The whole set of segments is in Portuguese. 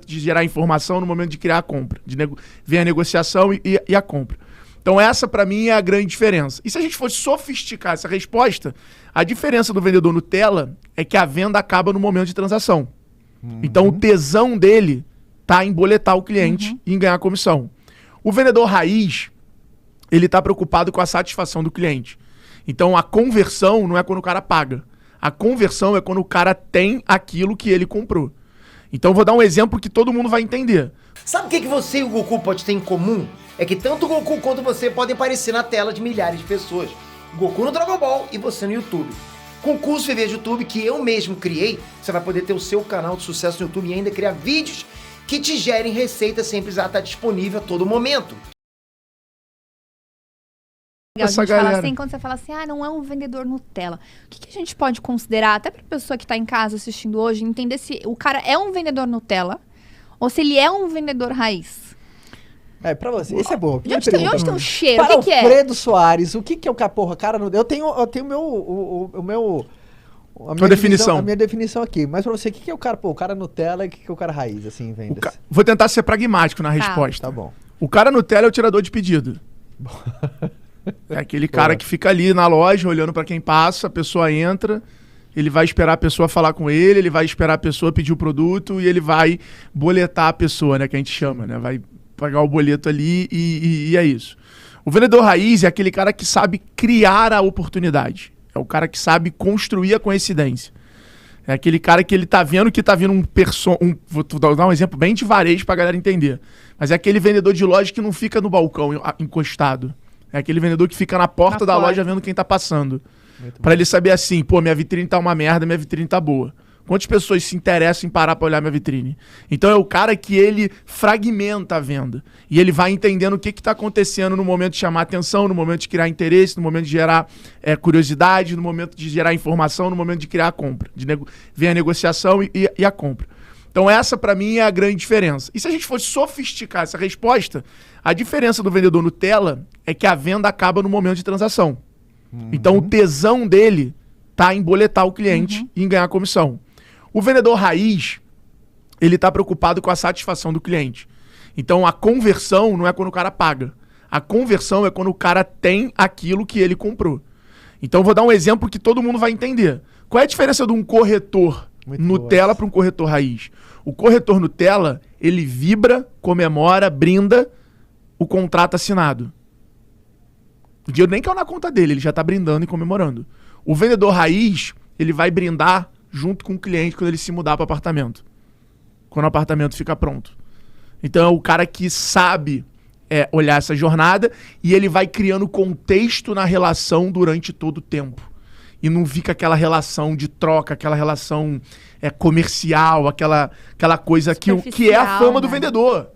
de gerar informação, no momento de criar a compra. Vem a negociação e a compra. Então essa, para mim, é a grande diferença. E se a gente fosse sofisticar essa resposta, a diferença do vendedor Nutella é que a venda acaba no momento de transação. Então o tesão dele tá em boletar o cliente e em ganhar comissão. O vendedor raiz, ele tá preocupado com a satisfação do cliente. Então a conversão não é quando o cara paga. A conversão é quando o cara tem aquilo que ele comprou. Então eu vou dar um exemplo que todo mundo vai entender. Sabe o que você e o Goku pode ter em comum? É que tanto o Goku quanto você podem aparecer na tela de milhares de pessoas. Goku no Dragon Ball e você no YouTube. Com o curso Viver de YouTube, que eu mesmo criei, você vai poder ter o seu canal de sucesso no YouTube e ainda criar vídeos que te gerem receita sem precisar estar disponível a todo momento. A gente fala assim, quando você fala assim, não é um vendedor Nutella. O que a gente pode considerar, até pra pessoa que tá em casa assistindo hoje, entender se o cara é um vendedor Nutella ou se ele é um vendedor raiz? Pra você, esse é bom. De onde tem um cheiro? Para o que é? Alfredo Soares, o que é o caporra? Cara, eu tenho o meu... A minha definição aqui. Mas pra você, o que é o cara? Pô, o cara Nutella e o que é o cara raiz, assim, vende? Vou tentar ser pragmático na resposta. Tá bom. O cara Nutella é o tirador de pedido. É aquele cara que fica ali na loja olhando pra quem passa, a pessoa entra, ele vai esperar a pessoa falar com ele vai esperar a pessoa pedir o produto e ele vai boletar a pessoa, né? Que a gente chama, né? Vai pagar o boleto ali e é isso. O vendedor raiz é aquele cara que sabe criar a oportunidade. É o cara que sabe construir a coincidência. É aquele cara que ele tá vendo que tá vindo vou dar um exemplo bem de varejo pra galera entender. Mas é aquele vendedor de loja que não fica no balcão encostado. É aquele vendedor que fica na porta da loja vendo quem tá passando. Pra ele saber assim, pô, minha vitrine tá uma merda, minha vitrine tá boa. Quantas pessoas se interessam em parar pra olhar minha vitrine? Então é o cara que ele fragmenta a venda. E ele vai entendendo o que tá acontecendo no momento de chamar atenção, no momento de criar interesse, no momento de gerar curiosidade, no momento de gerar informação, no momento de criar a compra. Vem a negociação e a compra. Então essa, para mim, é a grande diferença. E se a gente fosse sofisticar essa resposta, a diferença do vendedor Nutella é que a venda acaba no momento de transação. Então o tesão dele tá em boletar o cliente e em ganhar comissão. O vendedor raiz, ele tá preocupado com a satisfação do cliente. Então a conversão não é quando o cara paga. A conversão é quando o cara tem aquilo que ele comprou. Então eu vou dar um exemplo que todo mundo vai entender. Qual é a diferença de um corretor Nutella para um corretor raiz? O corretor Nutella, ele vibra, comemora, brinda o contrato assinado. O dinheiro nem caiu na conta dele, ele já tá brindando e comemorando. O vendedor raiz, ele vai brindar junto com o cliente quando ele se mudar para apartamento. Quando o apartamento fica pronto. Então é o cara que sabe olhar essa jornada e ele vai criando contexto na relação durante todo o tempo. E não fica aquela relação de troca, aquela relação comercial, aquela coisa que é a fama do vendedor.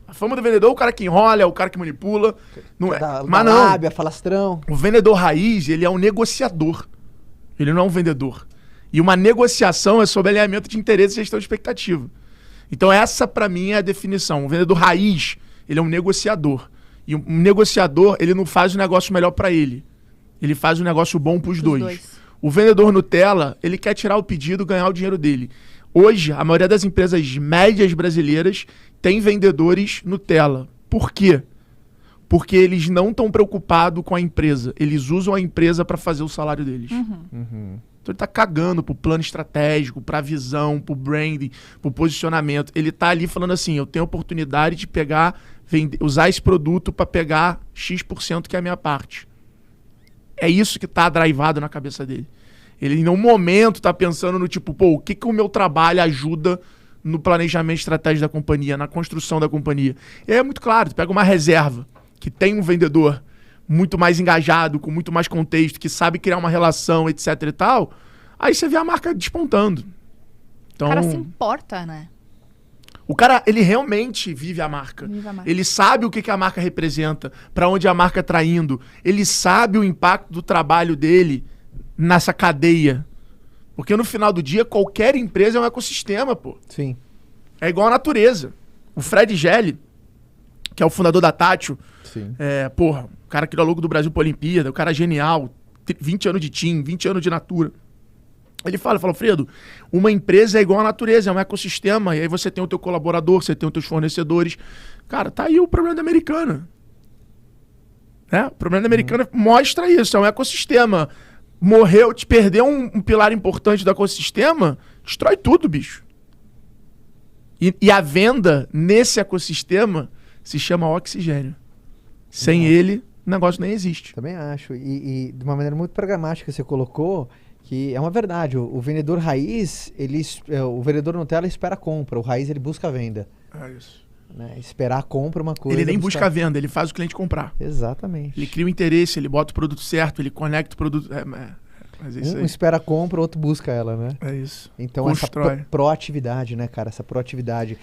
A fama do vendedor é o cara que enrola, é o cara que manipula. Não é. Mas não. Lábia, falastrão. O vendedor raiz, ele é um negociador. Ele não é um vendedor. E uma negociação é sobre alinhamento de interesse e gestão de expectativa. Então essa, pra mim, é a definição. O vendedor raiz, ele é um negociador. E um negociador, ele não faz o negócio melhor pra ele. Ele faz um negócio bom pros dois. O vendedor Nutella, ele quer tirar o pedido e ganhar o dinheiro dele. Hoje, a maioria das empresas médias brasileiras tem vendedores Nutella. Por quê? Porque eles não estão preocupados com a empresa. Eles usam a empresa para fazer o salário deles. Então ele tá cagando pro plano estratégico, pra visão, pro branding, pro posicionamento. Ele tá ali falando assim, eu tenho a oportunidade de usar esse produto para pegar X% que é a minha parte. É isso que tá drivado na cabeça dele. Ele, em um momento, tá pensando no tipo, pô, o que o meu trabalho ajuda no planejamento estratégico da companhia, na construção da companhia. E é muito claro, tu pega uma reserva que tem um vendedor muito mais engajado, com muito mais contexto, que sabe criar uma relação, etc e tal, aí você vê a marca despontando. Então, o cara se importa, né? O cara, ele realmente vive a marca. Ele sabe o que a marca representa, para onde a marca tá indo. Ele sabe o impacto do trabalho dele nessa cadeia. Porque no final do dia, qualquer empresa é um ecossistema, pô. Sim. É igual a natureza. O Fred Gelli, que é o fundador da Tátil, o cara criou logo do Brasil pra Olimpíada, o cara genial, 20 anos de Team, 20 anos de Natura. Ele fala, Fredo, uma empresa é igual à natureza, é um ecossistema, e aí você tem o teu colaborador, você tem os teus fornecedores. Cara, tá aí o problema da Americana. O problema da Americana mostra isso, é um ecossistema. Morreu, te perdeu um pilar importante do ecossistema, destrói tudo, bicho. E a venda nesse ecossistema se chama oxigênio. Sem ele, o negócio nem existe. Também acho. E de uma maneira muito programática você colocou que é uma verdade. O vendedor raiz, o vendedor Nutella espera a compra. O raiz, ele busca a venda. É isso. Né? Esperar a compra uma coisa. Ele nem busca a venda, ele faz o cliente comprar. Exatamente. Ele cria o interesse, ele bota o produto certo, ele conecta o produto... Mas é isso aí. Um espera a compra, o outro busca ela, né? É isso. Então constrói. Essa proatividade, né, cara? Essa proatividade.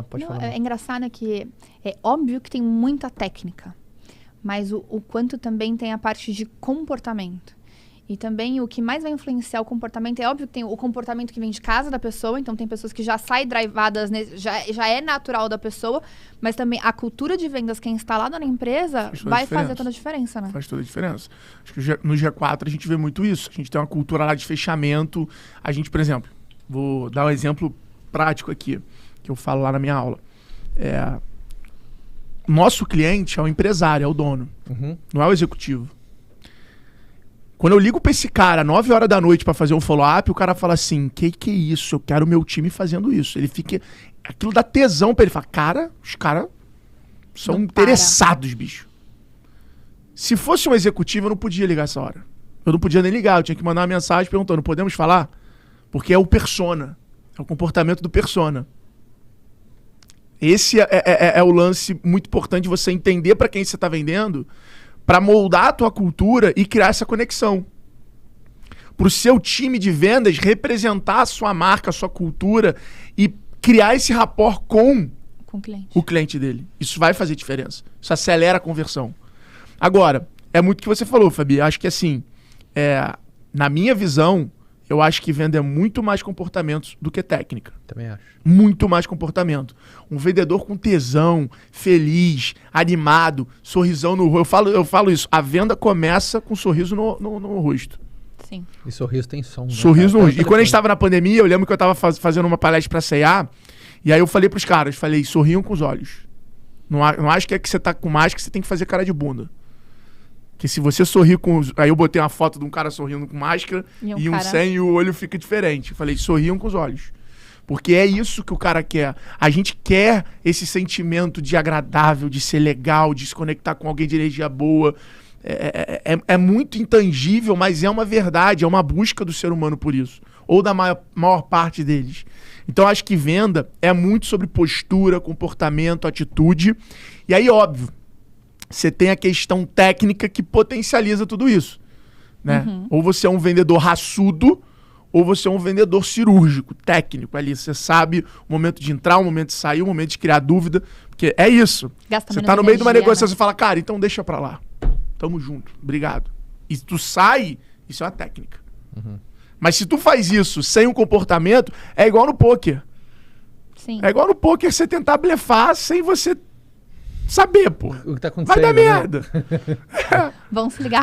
Pode falar. É engraçado que é óbvio que tem muita técnica, mas o quanto também tem a parte de comportamento. E também o que mais vai influenciar o comportamento, é óbvio que tem o comportamento que vem de casa da pessoa, então tem pessoas que já saem drivadas, já é natural da pessoa, mas também a cultura de vendas que é instalada na empresa vai fazer toda a diferença, né? Faz toda a diferença. Acho que no G4 a gente vê muito isso. A gente tem uma cultura lá de fechamento. A gente, por exemplo, vou dar um exemplo prático aqui, que eu falo lá na minha aula. Nosso cliente é o empresário, é o dono, não é o executivo. Quando eu ligo pra esse cara 9 horas da noite pra fazer um follow-up, o cara fala assim, que é isso? Eu quero o meu time fazendo isso. Ele fica... Aquilo dá tesão pra ele. Fala, cara, os caras são interessados, bicho. Se fosse um executivo, eu não podia ligar essa hora. Eu não podia nem ligar. Eu tinha que mandar uma mensagem perguntando, podemos falar? Porque é o persona. É o comportamento do persona. Esse é o lance muito importante de você entender pra quem você tá vendendo, para moldar a tua cultura e criar essa conexão. Para o seu time de vendas representar a sua marca, a sua cultura e criar esse rapport com o cliente dele. Isso vai fazer diferença. Isso acelera a conversão. Agora, é muito o que você falou, Fabi. Acho que assim, na minha visão, eu acho que venda é muito mais comportamento do que técnica. Também acho. Muito mais comportamento. Um vendedor com tesão, feliz, animado, sorrisão no rosto. Eu falo isso. A venda começa com um sorriso no rosto. Sim. E sorriso tem som. Né? Sorriso no rosto. E quando a gente estava na pandemia, eu lembro que eu estava fazendo uma palestra para C&A, e aí eu falei para os caras, sorriam com os olhos. Não acho que você tá com máscara, você tem que fazer cara de bunda. Que se você sorrir com... Aí eu botei uma foto de um cara sorrindo com máscara e um sem, e o olho fica diferente. Eu falei, sorriam com os olhos. Porque é isso que o cara quer. A gente quer esse sentimento de agradável, de ser legal, de se conectar com alguém de energia boa. É muito intangível, mas é uma verdade, é uma busca do ser humano por isso. Ou da maior parte deles. Então acho que venda é muito sobre postura, comportamento, atitude. E aí, óbvio, você tem a questão técnica que potencializa tudo isso, né? Ou você é um vendedor raçudo, ou você é um vendedor cirúrgico, técnico ali. Você sabe o momento de entrar, o momento de sair, o momento de criar dúvida. Porque é isso. Você tá no meio de uma negociação, você fala, cara, então deixa pra lá. Tamo junto, obrigado. E tu sai, isso é uma técnica. Mas se tu faz isso sem um comportamento, é igual no pôquer. Sim. É igual no pôquer você tentar blefar sem você saber, pô. O que tá acontecendo, vai dar merda. Vamos se ligar